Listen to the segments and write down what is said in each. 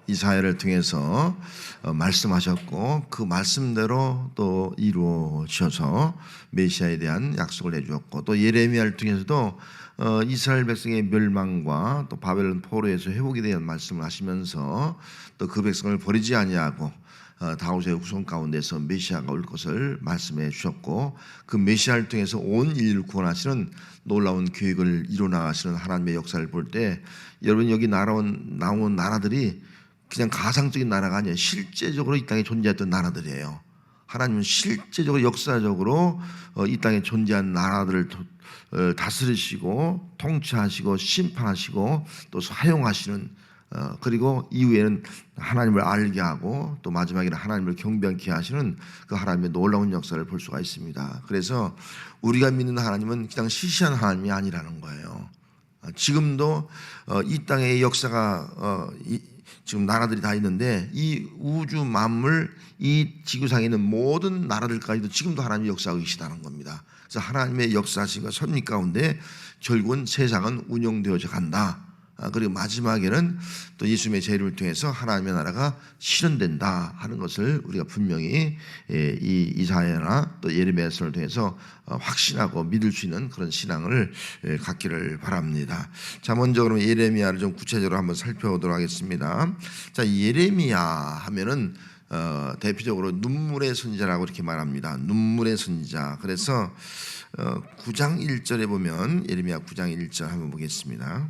이사야를 통해서 말씀하셨고 그 말씀대로 또 이루어져서 메시아에 대한 약속을 해주었고, 또 예레미야를 통해서도 이스라엘 백성의 멸망과 또 바벨론 포로에서 회복에 대한 말씀을 하시면서 또 그 백성을 버리지 아니하고 다윗의 후손 가운데서 메시아가 올 것을 말씀해 주셨고, 그 메시아를 통해서 온 인류를 구원하시는 놀라운 계획을 이루어나가시는 하나님의 역사를 볼 때, 여러분 여기 나온 나라들이 그냥 가상적인 나라가 아니에요. 실제적으로 이 땅에 존재했던 나라들이에요. 하나님은 실제적으로 역사적으로 이 땅에 존재한 나라들을 다스리시고 통치하시고 심판하시고 또 사용하시는, 그리고 이후에는 하나님을 알게 하고 또 마지막에는 하나님을 경배하게 하시는 그 하나님의 놀라운 역사를 볼 수가 있습니다. 그래서 우리가 믿는 하나님은 그냥 시시한 하나님이 아니라는 거예요. 지금도 이 땅의 역사가 지금 나라들이 다 있는데, 이 우주 만물, 이 지구상에 있는 모든 나라들까지도 지금도 하나님이 역사하고 계시다는 겁니다. 그래서 하나님의 역사하심과 섭리 가운데 결국은 세상은 운영되어져 간다. 그리고 마지막에는 또 예수님의 재림을 통해서 하나님의 나라가 실현된다 하는 것을 우리가 분명히 이 이사야나 또 예레미야서를 통해서 확신하고 믿을 수 있는 그런 신앙을 갖기를 바랍니다. 자, 먼저 그러면 예레미야를 좀 구체적으로 한번 살펴보도록 하겠습니다. 자, 예레미야 하면은 대표적으로 눈물의 선지자라고 이렇게 말합니다. 눈물의 선지자. 그래서 9장 1절에 보면, 예레미야 9장 1절 한번 보겠습니다.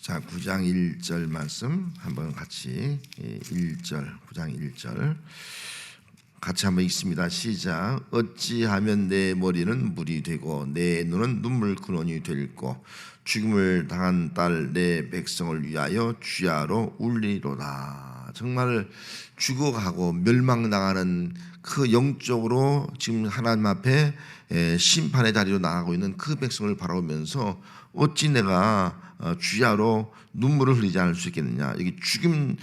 자, 9장 1절 말씀 한번 같이 1절, 9장 1절 같이 한번 읽습니다. 시작. 어찌하면 내 머리는 물이 되고 내 눈은 눈물 근원이 될고 죽음을 당한 딸 내 백성을 위하여 주야로 울리로다. 정말 죽어가고 멸망당하는 그 영적으로 지금 하나님 앞에 심판의 자리로 나가고 있는 그 백성을 바라보면서 어찌 내가 주야로 눈물을 흘리지 않을 수 있겠느냐. 여기 죽임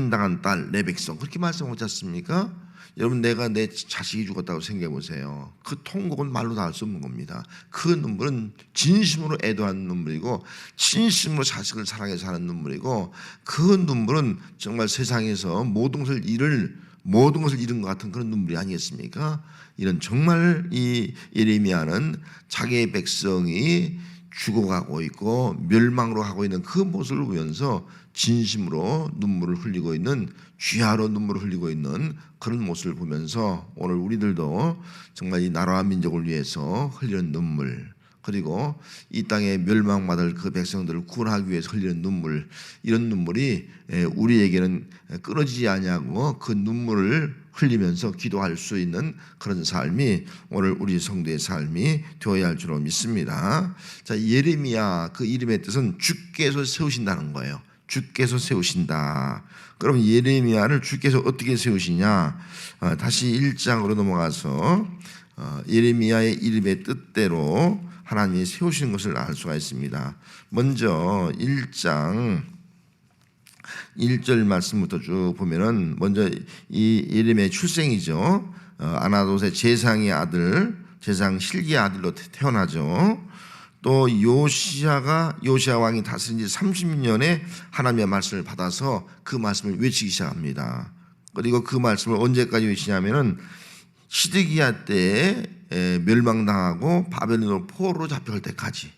당한 딸 내 백성 그렇게 말씀하지 않습니까? 여러분, 내가 내 자식이 죽었다고 생각해 보세요. 그 통곡은 말로 다 할 수 없는 겁니다. 그 눈물은 진심으로 애도하는 눈물이고 진심으로 자식을 사랑해서 하는 눈물이고, 그 눈물은 정말 세상에서 모든 것을 잃은 것 같은 그런 눈물이 아니겠습니까? 이런 정말 이 예레미야는 자기의 백성이 죽어가고 있고 멸망으로 가고 있는 그 모습을 보면서 진심으로 눈물을 흘리고 있는, 주야로 눈물을 흘리고 있는 그런 모습을 보면서 오늘 우리들도 정말 이 나라와 민족을 위해서 흘리는 눈물, 그리고 이 땅에 멸망받을 그 백성들을 구원하기 위해서 흘리는 눈물, 이런 눈물이 우리에게는 끊어지지 아니하고 그 눈물을 흘리면서 기도할 수 있는 그런 삶이 오늘 우리 성도의 삶이 되어야 할 줄로 믿습니다. 자, 예레미야 그 이름의 뜻은 주께서 세우신다는 거예요. 주께서 세우신다. 그럼 예레미야를 주께서 어떻게 세우시냐? 다시 1장으로 넘어가서 예레미야의 이름의 뜻대로 하나님이 세우신 것을 알 수가 있습니다. 먼저 1장 1절 말씀부터 쭉 보면은, 먼저 이 예레미야의 출생이죠. 아나돗의 제상의 아들, 제상 실기의 아들로 태어나죠. 또 요시야 왕이 다스린 지 30년에 하나님의 말씀을 받아서 그 말씀을 외치기 시작합니다. 그리고 그 말씀을 언제까지 외치냐면은 시드기야 때에 멸망당하고 바벨론으로 포로로 잡혀갈 때까지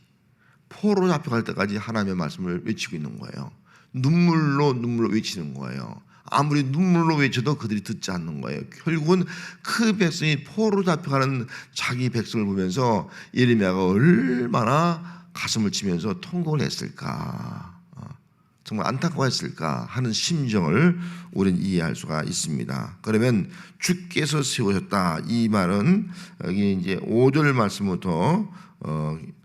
하나님의 말씀을 외치고 있는 거예요. 눈물로 외치는 거예요. 아무리 눈물로 외쳐도 그들이 듣지 않는 거예요. 결국은 그 백성이 포로로 잡혀가는 자기 백성을 보면서 예레미야가 얼마나 가슴을 치면서 통곡을 했을까, 정말 안타까워했을까 하는 심정을 우리는 이해할 수가 있습니다. 그러면 주께서 세우셨다, 이 말은 여기 이제 5절 말씀부터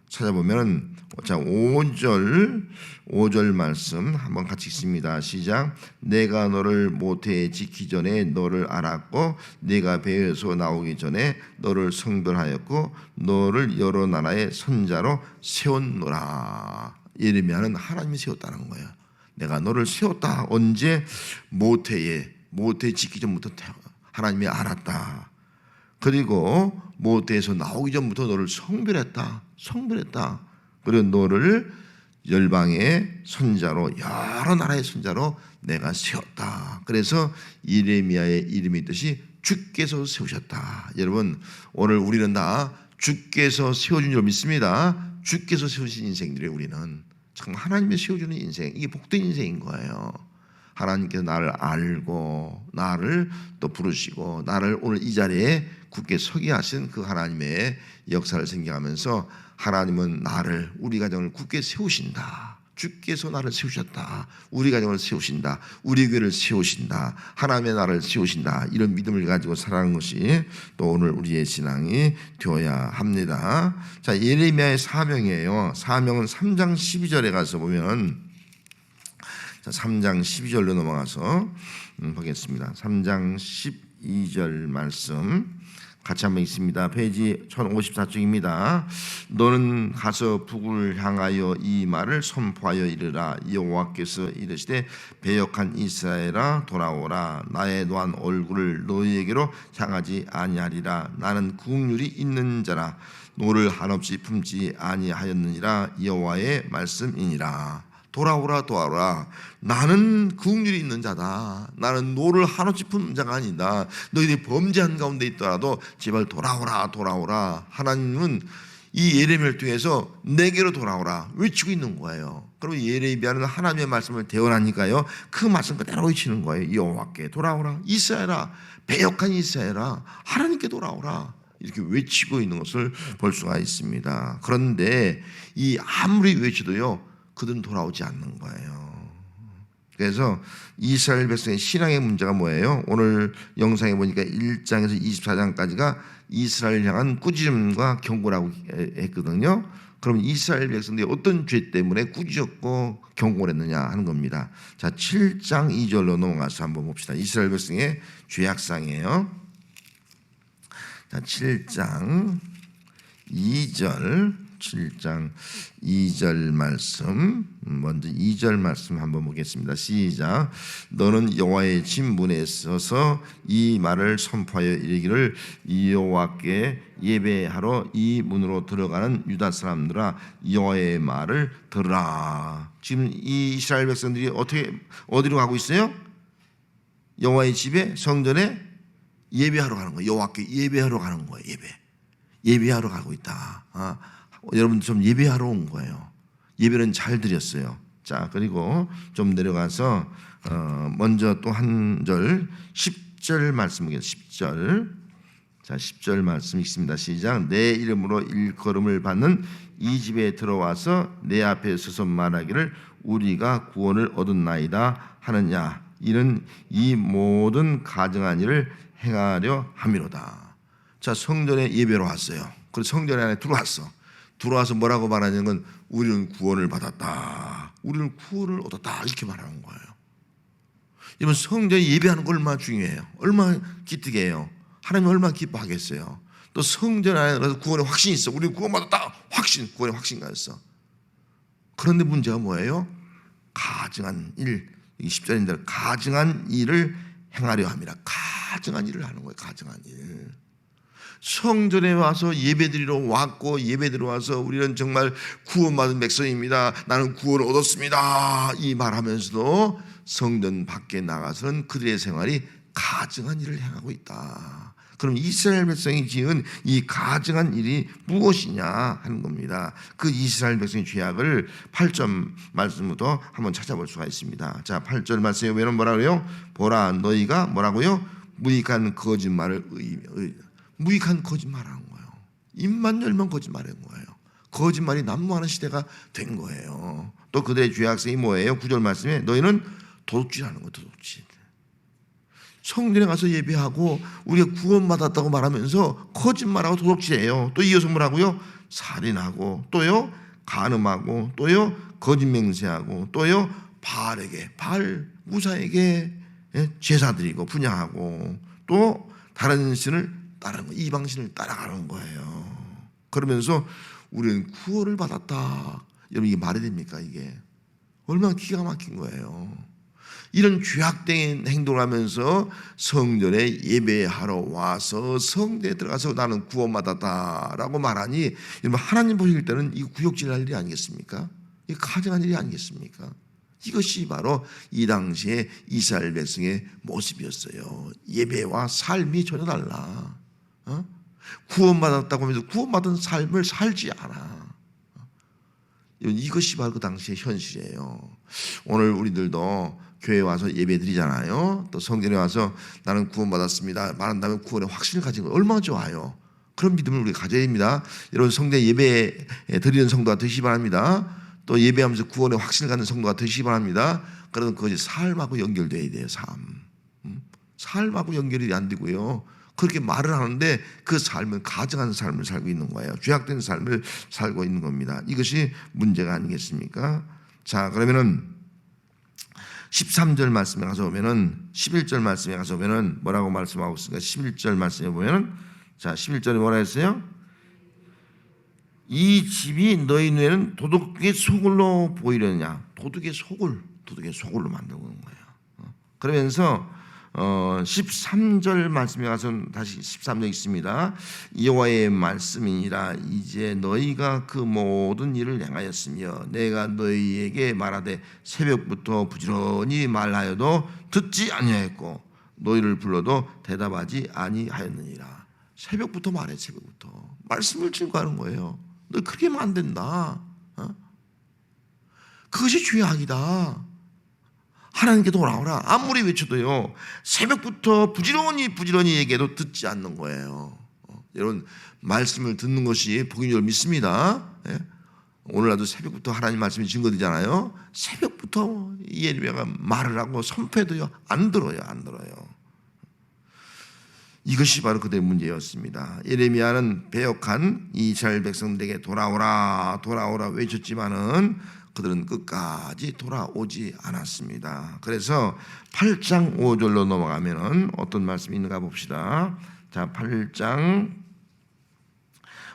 찾아보면, 자, 5절 말씀 한번 같이 읽습니다. 시작. 내가 너를 모태에 짓기 전에 너를 알았고 네가 배에서 나오기 전에 너를 성별하였고 너를 여러 나라의 선자로 세웠노라. 예레미야는 하나님이 세웠다는 거예요. 내가 너를 세웠다. 언제? 모태에 짓기 전부터 하나님이 알았다. 그리고 모태에서 나오기 전부터 너를 성별했다. 그리고 너를 열방의 선자로, 여러 나라의 선자로 내가 세웠다. 그래서 예레미야의 이름이 있듯이 주께서 세우셨다. 여러분, 오늘 우리는 다 주께서 세워준 줄 믿습니다. 주께서 세우신 인생들이에요. 우리는 정말 하나님이 세워주는 인생, 이게 복된 인생인 거예요. 하나님께서 나를 알고 나를 또 부르시고 나를 오늘 이 자리에 굳게 서게 하신 그 하나님의 역사를 생각하면서 하나님은 나를, 우리 가정을 굳게 세우신다. 주께서 나를 세우셨다. 우리 가정을 세우신다. 우리 교회를 세우신다. 하나님의 나라를 세우신다. 이런 믿음을 가지고 살아가는 것이 또 오늘 우리의 신앙이 되어야 합니다. 자, 예레미야의 사명이에요. 사명은 3장 12절에 가서 보면, 자, 3장 12절로 넘어가서 보겠습니다. 3장 12절 말씀 같이 한번 읽습니다. 페이지 1054쪽입니다. 너는 가서 북을 향하여 이 말을 선포하여 이르라. 여호와께서 이르시되 배역한 이스라엘아 돌아오라. 나의 노한 얼굴을 너희에게로 향하지 아니하리라. 나는 긍휼이 있는 자라. 노를 한없이 품지 아니하였느니라. 여호와의 말씀이니라. 돌아오라, 돌아오라. 나는 긍휼이 있는 자다. 나는 노를 한없이 품는 자가 아니다. 너희들이 범죄한 가운데 있더라도 제발 돌아오라, 돌아오라. 하나님은 이 예레미야를 통해서 내게로 돌아오라 외치고 있는 거예요. 그리고 예레미야는 하나님의 말씀을 대언하니까요, 그 말씀 그대로 외치는 거예요. 여호와께 돌아오라. 이스라엘아, 배역한 이스라엘아, 하나님께 돌아오라. 이렇게 외치고 있는 것을 볼 수가 있습니다. 그런데 이 아무리 외쳐도요, 그들은 돌아오지 않는 거예요. 그래서 이스라엘 백성의 신앙의 문제가 뭐예요? 오늘 영상에 보니까 1장에서 24장까지가 이스라엘 향한 꾸짖음과 경고라고 했거든요. 그럼 이스라엘 백성들이 어떤 죄 때문에 꾸짖었고 경고를 했느냐 하는 겁니다. 자, 7장 2절로 넘어가서 한번 봅시다. 이스라엘 백성의 죄악상이에요. 자, 7장 2절 7장 2절 말씀, 먼저 2절 말씀 한번 보겠습니다. 시작. 너는 여호와의 집 문에 서서 이 말을 선포하여 이르기를 여호와께 예배하러 이 문으로 들어가는 유다 사람들아, 여호와의 말을 들으라. 지금 이 이스라엘 백성들이 어디로 가고 있어요? 여호와의 집에, 성전에 예배하러 가는 거예요. 여호와께 예배하러 가는 거예요. 예배하러 가고 있다. 여러분 좀 예배하러 온 거예요. 예배는 잘 드렸어요. 자, 그리고 좀 내려가서 먼저 또 한 절 10절 말씀 보겠습니다. 10절. 자, 10절 말씀 읽습니다. 시작. 내 이름으로 일컬음을 받는 이 집에 들어와서 내 앞에 서서 말하기를 우리가 구원을 얻었나이다 하느냐. 이는 이 모든 가증한 일을 행하려 함이로다. 자, 성전에 예배로 왔어요. 그래서 성전 안에 들어와서 뭐라고 말하냐는 건 우리는 구원을 받았다. 우리는 구원을 얻었다. 이렇게 말하는 거예요. 이번 성전에 예배하는 거 얼마나 중요해요. 얼마나 기특해요. 하나님 얼마나 기뻐하겠어요. 또 성전 안에 들어가서 구원의 확신이 있어. 우리는 구원받았다. 구원의 확신이 있어. 그런데 문제가 뭐예요? 가증한 일. 10절인데 가증한 일을 행하려 함이라. 가증한 일을 하는 거예요. 가증한 일. 성전에 와서 예배드리러 왔고, 예배드리러 와서 우리는 정말 구원받은 백성입니다. 나는 구원을 얻었습니다. 이 말하면서도 성전 밖에 나가서는 그들의 생활이 가증한 일을 행하고 있다. 그럼 이스라엘 백성이 지은 이 가증한 일이 무엇이냐 하는 겁니다. 그 이스라엘 백성의 죄악을 8절 말씀부터 한번 찾아볼 수가 있습니다. 자, 8절 말씀에 왜는 뭐라 그래요? 보라, 너희가 뭐라고요? 무익한 거짓말을 무익한 거짓말하는 거예요. 입만 열면 거짓말하는 거예요. 거짓말이 난무하는 시대가 된 거예요. 또 그들의 죄악성이 뭐예요? 9절 말씀에 너희는 도둑질하는 거예요. 도둑질. 성전에 가서 예배하고 우리가 구원받았다고 말하면서 거짓말하고 도둑질해요. 또 이어서 뭐라고요? 살인하고, 또요 간음하고, 또요 거짓 맹세하고, 또요 바알 무사에게 제사 드리고 분향하고, 또 다른 신을 따르는 거, 이방신을 따라가는 거예요. 그러면서 우리는 구원을 받았다. 여러분 이게 말이 됩니까? 이게 얼마나 기가 막힌 거예요. 이런 죄악된 행동을 하면서 성전에 예배하러 와서 성대에 들어가서 나는 구원받았다라고 말하니 여러분, 하나님 보실 때는 이거 구역질할 일이 아니겠습니까? 이거 가증한 일이 아니겠습니까? 이것이 바로 이 당시에 이스라엘 백성의 모습이었어요. 예배와 삶이 전혀 달라. 구원받았다고 하면서 구원받은 삶을 살지 않아. 이것이 바로 그 당시의 현실이에요. 오늘 우리들도 교회에 와서 예배 드리잖아요. 또 성전에 와서 나는 구원받았습니다 말한다면 구원의 확신을 가진 거 얼마나 좋아요. 그런 믿음을 우리가 가져야 됩니다. 여러분, 성전 예배 드리는 성도가 되시기 바랍니다. 또 예배하면서 구원의 확신을 갖는 성도가 되시기 바랍니다. 그러면 그것이 삶하고 연결돼야 돼요. 삶하고 연결이 안 되고요. 그렇게 말을 하는데 그 삶은 가증한 삶을 살고 있는 거예요. 죄악된 삶을 살고 있는 겁니다. 이것이 문제가 아니겠습니까? 자, 그러면은 13절 말씀에 가서 보면은 11절 말씀에 가서 보면은 뭐라고 말씀하고 있습니까? 11절 말씀에 보면은 자, 11절에 뭐라 했어요? 이 집이 너희 눈에는 도둑의 소굴로 보이려느냐? 도둑의 소굴로 만들고 있는 거예요. 그러면서 13절 말씀에 가서 다시 13절 있습니다. 여호와의 말씀이니라. 이제 너희가 그 모든 일을 행하였으며 내가 너희에게 말하되 새벽부터 부지런히 말하여도 듣지 아니하였고 너희를 불러도 대답하지 아니하였느니라. 새벽부터 말해. 새벽부터 말씀을 증거하는 거예요. 너 그렇게 하면 안 된다. 그것이 죄악이다. 하나님께 돌아오라. 아무리 외쳐도요, 새벽부터 부지런히 얘기해도 듣지 않는 거예요. 여러분, 말씀을 듣는 것이 복인 줄 믿습니다. 예? 오늘날도 새벽부터 하나님 말씀이 증거되잖아요. 새벽부터 예레미야가 말을 하고 선포해도요, 안 들어요. 이것이 바로 그들의 문제였습니다. 예레미야는 배역한 이스라엘 백성들에게 돌아오라 외쳤지만은 그들은 끝까지 돌아오지 않았습니다. 그래서 8장 5절로 넘어가면은 어떤 말씀이 있는가 봅시다. 자, 8장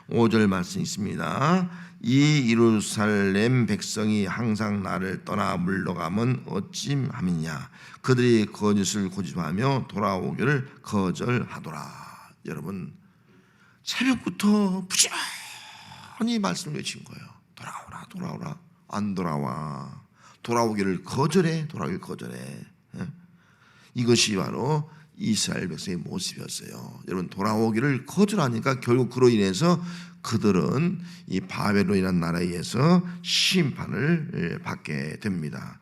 5절 말씀이 있습니다. 이 예루살렘 백성이 항상 나를 떠나 물러가면 어찌함이냐. 그들이 거짓을 고집하며 돌아오기를 거절하더라. 여러분, 새벽부터 부지런히 말씀을 외친 거예요. 돌아오라. 안 돌아와. 돌아오기를 거절해. 이것이 바로 이스라엘 백성의 모습이었어요. 여러분, 돌아오기를 거절하니까 결국 그로 인해서 그들은 이 바벨론이라는 나라에 의해서 심판을 받게 됩니다.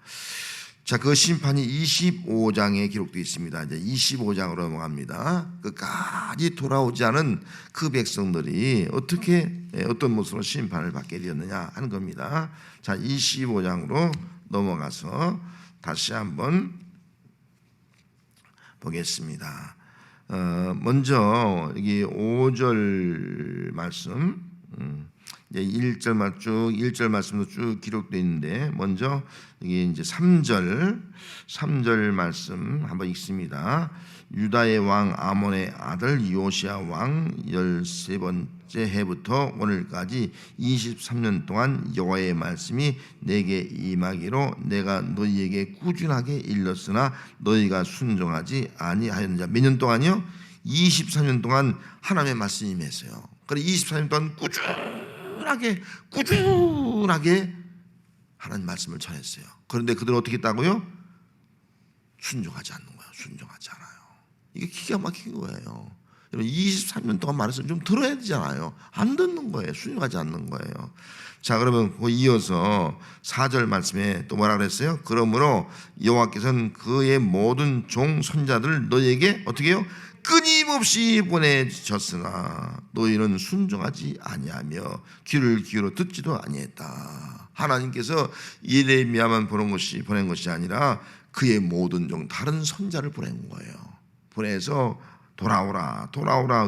자, 그 심판이 25장에 기록되어 있습니다. 이제 25장으로 넘어갑니다. 끝까지 돌아오지 않은 그 백성들이 어떤 모습으로 심판을 받게 되었느냐 하는 겁니다. 자, 25장으로 넘어가서 다시 한번 보겠습니다. 먼저 여기 5절 말씀, 이제 1절 말씀도 쭉 기록되어 있는데, 먼저 이게 이제 3절 말씀 한번 읽습니다. 유다의 왕 아몬의 아들 요시야 왕 13번째 해부터 오늘까지 23년 동안 여호와의 말씀이 내게 임하기로 내가 너희에게 꾸준하게 일렀으나 너희가 순종하지 아니하였느냐. 몇 년 동안이요? 23년 동안 하나님의 말씀이 임했어요. 그래 24년 동안 꾸준하게 하나님 말씀을 전했어요. 그런데 그들은 어떻게 했다고요? 순종하지 않는 거예요. 순종하지 않아요. 이게 기가 막힌 거예요. 23년 동안 말했으면 좀 들어야 되잖아요. 안 듣는 거예요. 순종하지 않는 거예요. 자, 그러면 이어서 4절 말씀에 또 뭐라 그랬어요? 그러므로 여호와께서는 그의 모든 종 손자들을 너희에게 어떻게 해요? 끊임없이 보내주셨으나 너희는 순종하지 아니하며 귀를 기울여 듣지도 아니했다. 하나님께서 예레미야만 보낸 것이 아니라 그의 모든 종 다른 선자를 보낸 거예요. 보내서 돌아오라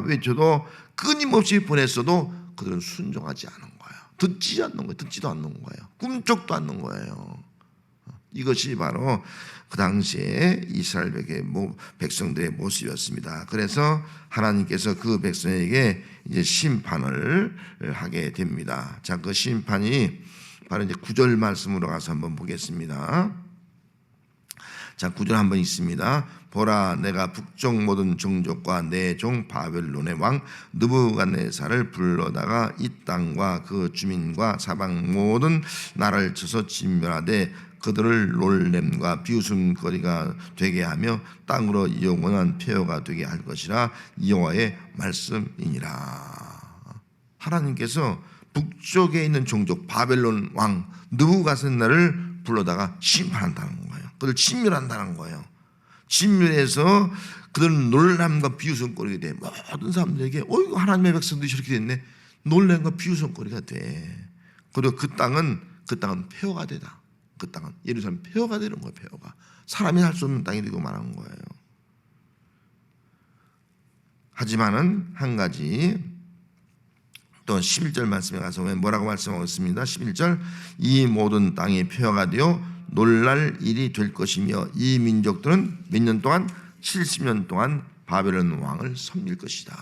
외쳐도 끊임없이 보냈어도 그들은 순종하지 않은 거예요. 듣지도 않는 거예요. 꿈쩍도 않는 거예요. 이것이 바로 그 당시에 이스라엘 백성들의 모습이었습니다. 그래서 하나님께서 그 백성에게 이제 심판을 하게 됩니다. 자, 그 심판이 바로 이제 9절 말씀으로 가서 한번 보겠습니다. 자, 9절 한번 있습니다. 보라, 내가 북쪽 모든 종족과 내 종 바벨론의 왕 느부갓네살을 불러다가 이 땅과 그 주민과 사방 모든 나라를 쳐서 진멸하되 그들을 놀램과 비웃음거리가 되게 하며 땅으로 영원한 폐허가 되게 할 것이라 여호와의 말씀이니라. 하나님께서 북쪽에 있는 종족 바벨론 왕 느부갓네살을 불러다가 심판한다는 거예요. 그들 진멸한다는 거예요. 진멸해서 그들은 놀람과 비웃음거리가 돼. 모든 사람들에게 어이구, 하나님의 백성들이 저렇게 됐네. 놀람과 비웃음거리가 돼. 그리고 그 땅은 폐허가 되다. 그 땅은 예루살렘 폐허가 되는 거예요. 폐허가. 사람이 살 수 없는 땅이 되고 말하는 거예요. 하지만은 한 가지 또 11절 말씀에 가서 뭐라고 말씀하고 있습니다. 11절, 이 모든 땅이 폐허가 되어 놀랄 일이 될 것이며 이 민족들은 몇 년 동안 70년 동안 바벨론 왕을 섬길 것이다.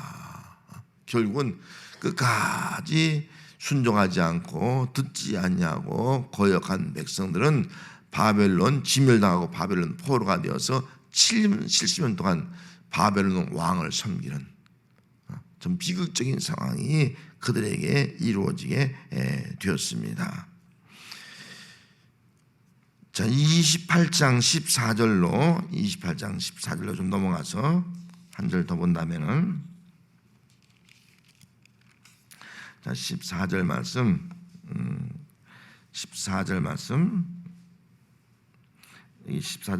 결국은 끝까지 순종하지 않고 듣지 않냐고 거역한 백성들은 바벨론 진멸당하고 바벨론 포로가 되어서 70년 동안 바벨론 왕을 섬기는 좀 비극적인 상황이 그들에게 이루어지게 되었습니다. 자, 28장 14절로 좀 넘어가서 한 절 더 본다면은, 자, 14절 말씀, 14절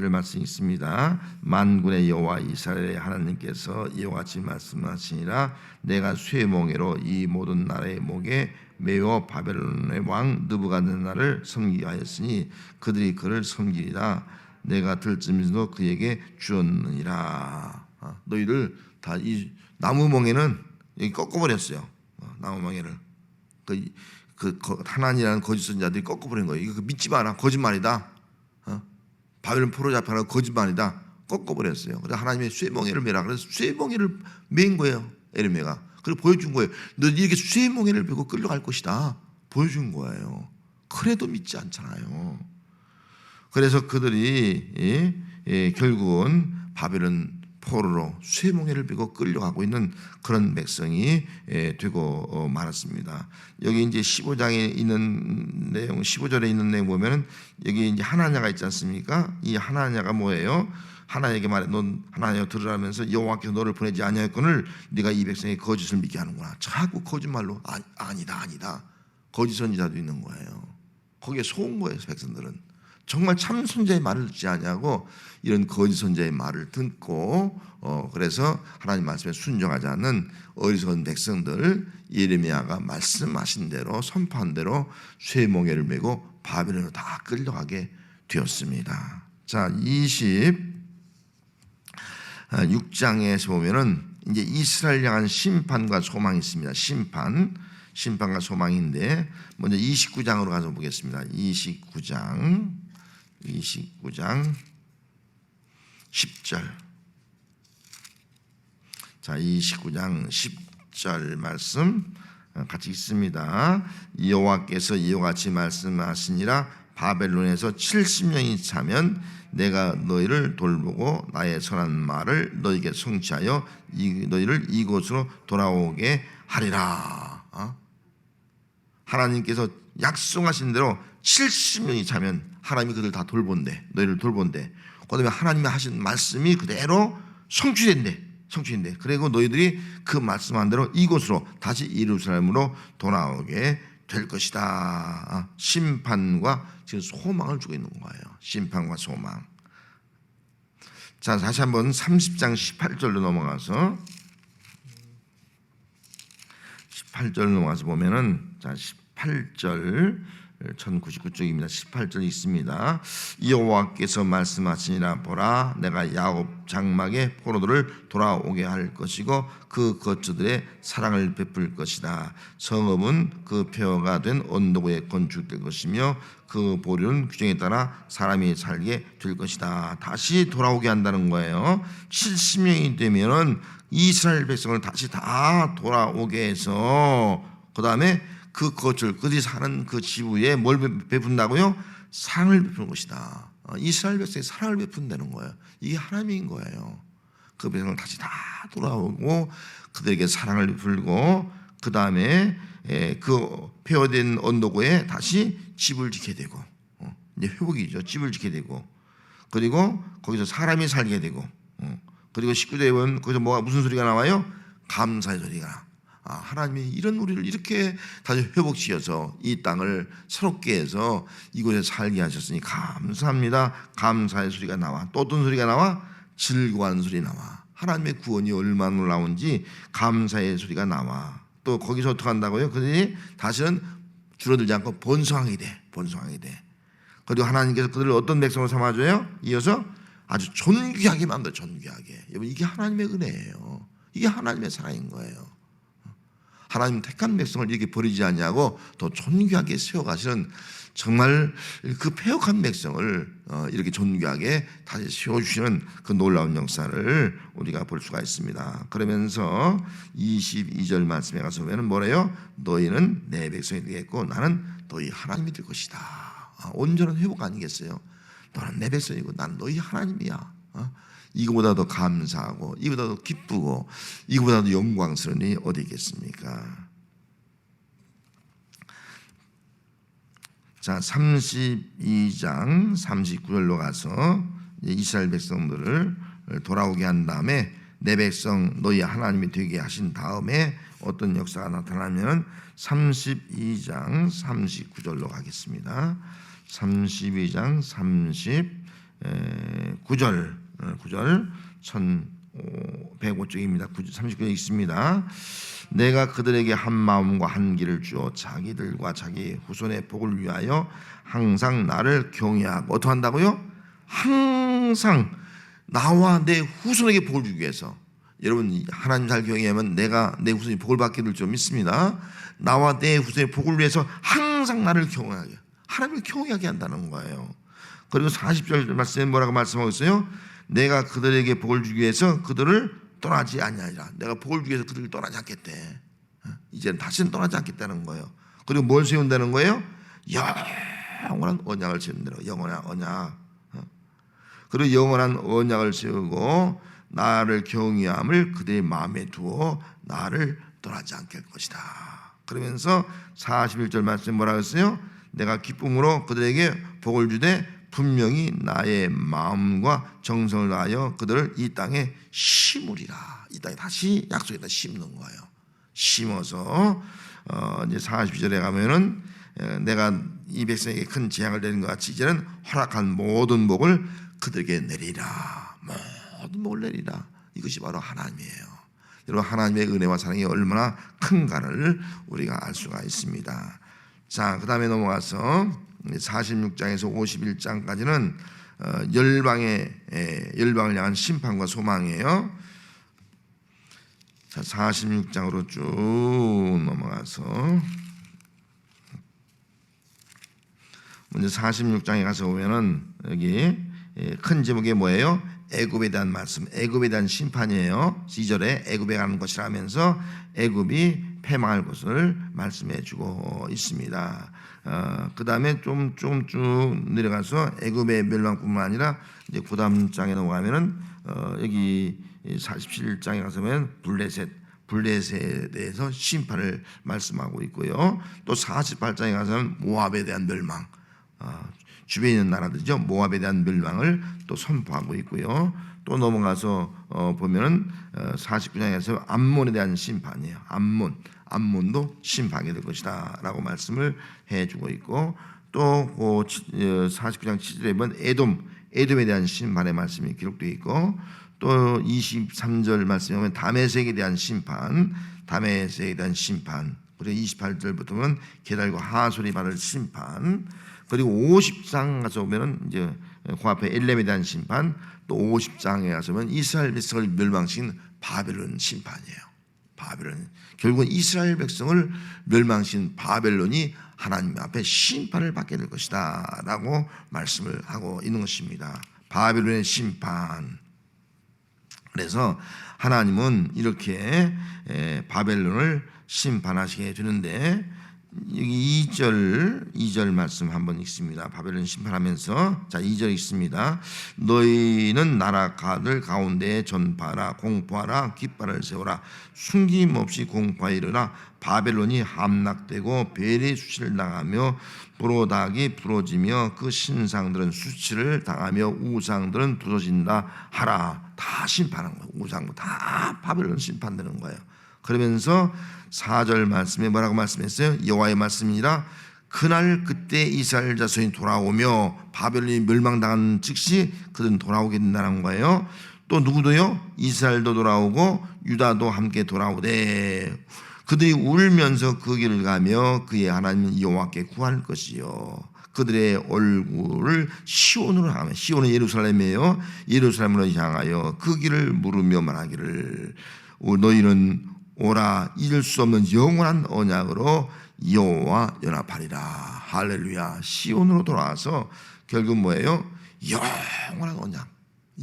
말씀 있습니다. 만군의 여호와 이스라엘의 하나님께서 이와 같이 말씀하시니라. 내가 쇠멍에로 이 모든 나라의 목에 메어 바벨론의 왕 느부갓네살을 섬기게 하였으니 그들이 그를 섬기리라. 내가 들쯤에도 그에게 주었느니라. 너희들 다 이 나무 멍에는 여기 꺾어버렸어요. 나무 멍에를 그 하나님이라는 거짓 선지자들이 꺾어버린 거예요. 이거 믿지 마라, 거짓말이다. 바벨론 포로 잡혀라, 거짓말이다. 꺾어버렸어요. 그래서 하나님의 쇠멍에를 매라. 그래서 쇠멍에를 맨 거예요, 에르메가. 그리고 보여준 거예요. 너 이렇게 쇠멍에를 메고 끌려갈 것이다. 보여준 거예요. 그래도 믿지 않잖아요. 그래서 그들이 결국은 바벨론 포로로 쇠멍에를 메고 끌려가고 있는 그런 백성이 되고 말았습니다. 여기 이제 15장에 있는 내용, 15절에 있는 내용 보면은 여기 이제 하나냐가 있지 않습니까? 이 하나냐가 뭐예요? 하나님에게 말해, 넌 하나님 들으라면서 여호와께서 너를 보내지 아니하였거늘 네가 이 백성의 거짓을 믿게 하는구나. 자꾸 거짓말로 아니다. 거짓 선지자도 있는 거예요. 거기에 속은 거예요. 백성들은 정말 참 선지자의 말을 듣지 아니하고 이런 거짓 선지자의 말을 듣고 그래서 하나님 말씀에 순종하지 않는 어리석은 백성들, 예레미야가 말씀하신 대로 선포한 대로 쇠멍에를 메고 바벨론으로 다 끌려가게 되었습니다. 자, 26장에서 보면은 이제 이스라엘 향한 심판과 소망이 있습니다. 심판과 소망인데 먼저 29장으로 가서 보겠습니다. 29장 10절. 자, 29장 10절 말씀 같이 있습니다. 여호와께서 이와 같이 말씀하시니라. 바벨론에서 70년이 차면 내가 너희를 돌보고 나의 선한 말을 너희에게 성취하여 너희를 이곳으로 돌아오게 하리라. 하나님께서 약속하신 대로 70년이 차면 하나님이 그들 다 돌본대. 너희를 돌본대. 그다음에 하나님이 하신 말씀이 그대로 성취된대. 그리고 너희들이 그 말씀한 대로 이곳으로 다시 예루살렘으로 돌아오게 될 것이다. 심판과 지금 소망을 주고 있는 거예요. 심판과 소망. 자, 다시 한번 30장 18절로 넘어가서 18절 넘어가서 보면은, 자, 18절 1099쪽입니다. 18절 있습니다. 여호와께서 말씀하시니라. 보라, 내가 야곱 장막의 포로들을 돌아오게 할 것이고 그 거처들의 사랑을 베풀 것이다. 성읍은 그 폐허가 된 언덕 위에 건축될 것이며 그 보류는 규정에 따라 사람이 살게 될 것이다. 다시 돌아오게 한다는 거예요. 70년이 되면은 이스라엘 백성을 다시 다 돌아오게 해서 그 다음에 그 거처를, 그들이 사는 그 지부에 뭘 베푼다고요? 사랑을 베푸는 것이다. 이스라엘 백성에 사랑을 베푼다는 거예요. 이게 하나님인 거예요. 그 백성을 다시 다 돌아오고 그들에게 사랑을 베풀고 그 다음에 그 폐허된 언덕에 다시 집을 짓게 되고 이제 회복이죠. 집을 짓게 되고 그리고 거기서 사람이 살게 되고 그리고 19절에 보면 거기서 무슨 소리가 나와요? 감사의 소리가. 하나님이 이런 우리를 이렇게 다시 회복시켜서 이 땅을 새롭게 해서 이곳에 살게 하셨으니 감사합니다. 감사의 소리가 나와. 또 어떤 소리가 나와? 즐거워하는 소리 나와. 하나님의 구원이 얼마나 놀라운지 감사의 소리가 나와. 또 거기서 어떻게 한다고요? 그들이 다시는 줄어들지 않고 번성하게 돼. 번성하게 돼. 그리고 하나님께서 그들을 어떤 백성으로 삼아줘요? 이어서 아주 존귀하게 만들어. 존귀하게. 여러분 이게 하나님의 은혜예요. 이게 하나님의 사랑인 거예요. 하나님 택한 백성을 이렇게 버리지 않냐고 더 존귀하게 세워가시는 정말 그 패역한 백성을 이렇게 존귀하게 다시 세워주시는 그 놀라운 역사를 우리가 볼 수가 있습니다. 그러면서 22절 말씀에 가서 보면 뭐래요? 너희는 내 백성이 되겠고 나는 너희 하나님이 될 것이다. 온전한 회복 아니겠어요? 너는 내 백성이고 나는 너희 하나님이야. 이거보다 더 감사하고 이거보다 더 기쁘고 이거보다 더 영광스러운 일이 어디 있겠습니까? 자, 32장 39절로 가서 이스라엘 백성들을 돌아오게 한 다음에 내 백성 너희 하나님이 되게 하신 다음에 어떤 역사가 나타나면 32장 39절로 가겠습니다. 32장 39절 1105쪽입니다. 39절 있습니다. 내가 그들에게 한 마음과 한 길을 주어 자기들과 자기 후손의 복을 위하여 항상 나를 경외하고 어떻게 한다고요? 항상 나와 내 후손에게 복을 주기 위해서. 여러분 하나님 잘 경외하면 내가 내 후손이 복을 받게 될 줄 믿습니다. 나와 내 후손의 복을 위해서 항상 나를 경외하게, 하나님을 경외하게 한다는 거예요. 그리고 40절 말씀에 뭐라고 말씀하고 있어요? 내가 그들에게 복을 주기 위해서 그들을 떠나지 아니하리라. 내가 복을 주기 위해서 그들을 떠나지 않겠대. 이제는 다시는 떠나지 않겠다는 거예요. 그리고 뭘 세운다는 거예요? 영원한 언약을 세운다는 거예요. 영원한 언약. 그리고 영원한 언약을 세우고 나를 경외함을 그들의 마음에 두어 나를 떠나지 않게 할 것이다. 그러면서 41절 말씀에 뭐라고 했어요? 내가 기쁨으로 그들에게 복을 주되 분명히 나의 마음과 정성을 다하여 그들을 이 땅에 심으리라. 이 땅에 다시 약속에다 심는 거예요. 심어서 이제 42절에 가면은 내가 이 백성에게 큰 재앙을 내린 것 같이 이제는 허락한 모든 복을 그들에게 내리라. 모든 복을 내리라. 이것이 바로 하나님이에요. 여러분 하나님의 은혜와 사랑이 얼마나 큰가를 우리가 알 수가 있습니다. 자, 그 다음에 넘어가서 46장에서 51장까지는 열방을 향한 심판과 소망이에요. 자, 46장으로 쭉 넘어가서 먼저 46장에 가서 보면은 여기 큰 제목이 뭐예요? 애굽에 대한 말씀, 애굽에 대한 심판이에요. 2절에 애굽에 가는 것이라 하면서 애굽이 패망할 것을 말씀해 주고 있습니다. 그 다음에 좀 쭉 내려가서 애굽의 멸망뿐만 아니라 이제 그 다음 장에 넘어가면은 여기 47장에 가서 보면 블레셋에 대해서 심판을 말씀하고 있고요. 또 48장에 가서는 모압에 대한 멸망, 주변에 있는 나라들이죠. 모압에 대한 멸망을 또 선포하고 있고요. 또 넘어가서 보면은 49장에서 암몬에 대한 심판이에요. 암몬도 심판하게 될 것이다 라고 말씀을 해주고 있고, 또 49장 7절에 보면 에돔에 대한 심판의 말씀이 기록되어 있고, 또 23절 말씀에 보면 다메섹에 대한 심판, 그리고 28절부터 보면 게달과 하솔이 받을 심판, 그리고 50장 가서 보면은 이제 그 앞에 엘렘에 대한 심판, 또 50장에 가서 보면 이스라엘 백성을 멸망시킨 바벨론 심판이에요. 바벨론, 결국은 이스라엘 백성을 멸망시킨 바벨론이 하나님 앞에 심판을 받게 될 것이다 라고 말씀을 하고 있는 것입니다. 바벨론의 심판. 그래서 하나님은 이렇게 바벨론을 심판하시게 되는데, 여기 2절 말씀 한번 읽습니다. 바벨론 심판하면서 자 2절 읽습니다. 너희는 나라 가들 가운데 전파하라, 공포하라, 깃발을 세우라, 숨김없이 공포하이르라. 바벨론이 함락되고 벨이 수치를 당하며 브로닥이 부러지며 그 신상들은 수치를 당하며 우상들은 부서진다 하라. 다 심판한 거예요. 우상 다 바벨론 심판되는 거예요. 그러면서 4절 말씀에 뭐라고 말씀했어요? 여호와의 말씀이니라. 그날 그때 이스라엘 자손이 돌아오며 바벨론이 멸망당한 즉시 그들은 돌아오게 된다는 거예요. 또 누구도요? 이스라엘도 돌아오고 유다도 함께 돌아오되 그들이 울면서 그 길을 가며 그의 하나님 여호와께 구할 것이요 그들의 얼굴을 시온으로 향하며, 시온은 예루살렘이에요. 예루살렘으로 향하여 그 길을 물으며 말하기를 너희는 오라, 잊을 수 없는 영원한 언약으로 여호와 연합하리라. 할렐루야. 시온으로 돌아와서 결국 뭐예요? 영원한 언약,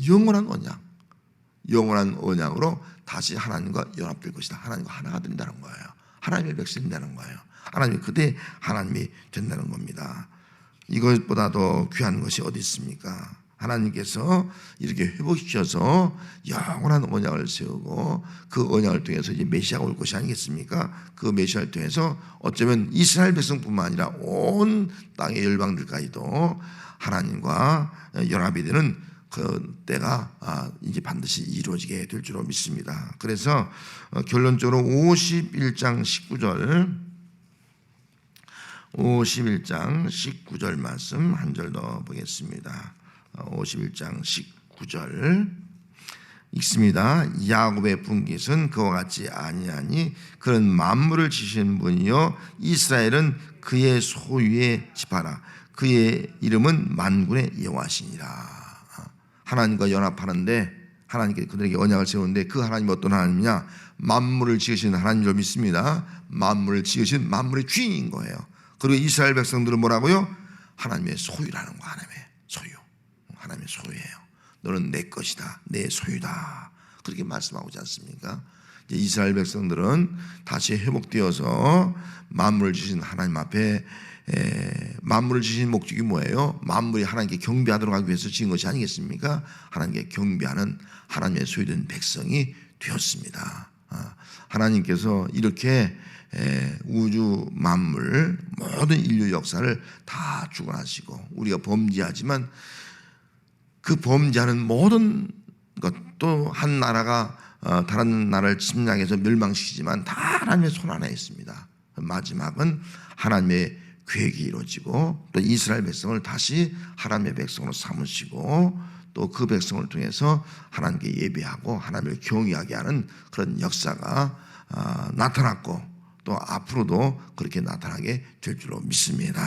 영원한 언약, 영원한 언약으로 다시 하나님과 연합될 것이다. 하나님과 하나가 된다는 거예요. 하나님의 백성이 된다는 거예요. 하나님이 그때 하나님이 된다는 겁니다. 이것보다 더 귀한 것이 어디 있습니까? 하나님께서 이렇게 회복시켜서 영원한 언약을 세우고 그 언약을 통해서 이제 메시아가 올 것이 아니겠습니까? 그 메시아를 통해서 어쩌면 이스라엘 백성뿐만 아니라 온 땅의 열방들까지도 하나님과 연합이 되는 그 때가 이제 반드시 이루어지게 될 줄로 믿습니다. 그래서 결론적으로 51장 19절 말씀 한 절 더 보겠습니다. 51장 19절 읽습니다. 야곱의 분깃은 그와 같이 아니하니 그는 만물을 지으신 분이요 이스라엘은 그의 소유의 지파라. 그의 이름은 만군의 여호와시니라. 하나님과 연합하는데 하나님께 그들에게 언약을 세우는데 그 하나님이 어떤 하나님이냐? 만물을 지으신 하나님을 믿습니다. 만물을 지으신 만물의 주인인 거예요. 그리고 이스라엘 백성들은 뭐라고요? 하나님의 소유라는 거. 하나님의 소유, 하나님의 소유예요. 너는 내 것이다, 내 소유다, 그렇게 말씀하고 있지 않습니까? 이제 이스라엘 백성들은 다시 회복되어서 만물을 지으신 하나님 앞에 만물을 지으신 목적이 뭐예요? 만물이 하나님께 경배하도록 하기 위해서 지은 것이 아니겠습니까? 하나님께 경배하는 하나님의 소유된 백성이 되었습니다. 하나님께서 이렇게 우주 만물 모든 인류 역사를 다 주관하시고 우리가 범죄하지만 그 범죄하는 모든 것도 한 나라가 다른 나라를 침략해서 멸망시키지만 다 하나님의 손 안에 있습니다. 마지막은 하나님의 계획이 이루어지고 또 이스라엘 백성을 다시 하나님의 백성으로 삼으시고 또 그 백성을 통해서 하나님께 예배하고 하나님을 경외하게 하는 그런 역사가 나타났고 또 앞으로도 그렇게 나타나게 될 줄로 믿습니다.